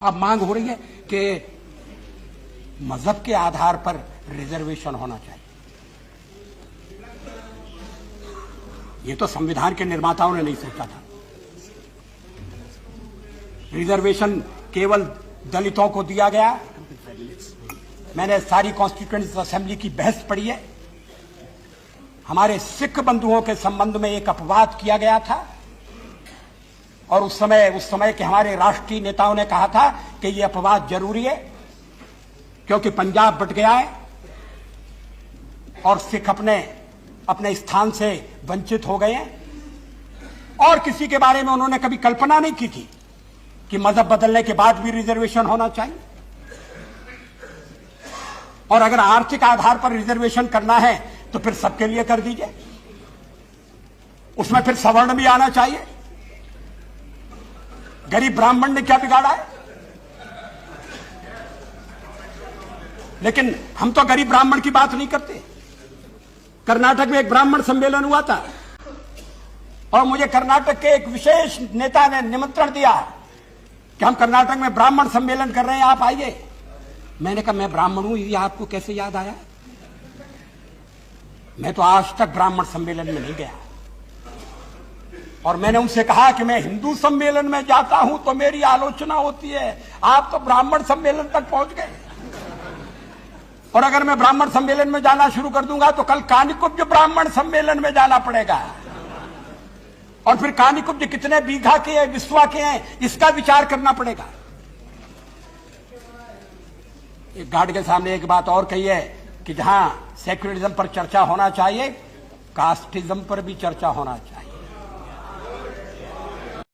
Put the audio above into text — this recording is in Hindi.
अब मांग हो रही है कि मजहब के आधार पर रिजर्वेशन होना चाहिए। ये तो संविधान के निर्माताओं ने नहीं सोचा था। रिजर्वेशन केवल दलितों को दिया गया। मैंने सारी कॉन्स्टिट्यूएंट असेंबली की बहस पढ़ी है। हमारे सिख बंधुओं के संबंध में एक अपवाद किया गया था और उस समय के हमारे राष्ट्रीय नेताओं ने कहा था कि यह अपवाद जरूरी है क्योंकि पंजाब बट गया है और सिख अपने स्थान से वंचित हो गए हैं। और किसी के बारे में उन्होंने कभी कल्पना नहीं की थी कि मजहब बदलने के बाद भी रिजर्वेशन होना चाहिए। और अगर आर्थिक आधार पर रिजर्वेशन करना है तो फिर सबके लिए कर दीजिए, उसमें फिर सवर्ण भी आना चाहिए। गरीब ब्राह्मण ने क्या बिगाड़ा है? लेकिन हम तो गरीब ब्राह्मण की बात नहीं करते। कर्नाटक में एक ब्राह्मण सम्मेलन हुआ था और मुझे कर्नाटक के एक विशेष नेता ने निमंत्रण दिया कि हम कर्नाटक में ब्राह्मण सम्मेलन कर रहे हैं, आप आइए। मैंने कहा मैं ब्राह्मण हूं, ये आपको कैसे याद आया? मैं तो आज तक ब्राह्मण सम्मेलन में नहीं गया। और मैंने उनसे कहा कि मैं हिंदू सम्मेलन में जाता हूं तो मेरी आलोचना होती है, आप तो ब्राह्मण सम्मेलन तक पहुंच गए। और अगर मैं ब्राह्मण सम्मेलन में जाना शुरू कर दूंगा तो कल कानिकुब्ज ब्राह्मण सम्मेलन में जाना पड़ेगा। और फिर कानिकुब्ज कितने बीघा के हैं, विश्वा के हैं, इसका विचार करना पड़ेगा। एक गार्ड के सामने एक बात और कही है कि जहां सेक्युलरिज्म पर चर्चा होना चाहिए, कास्टिज्म पर भी चर्चा होना चाहिए।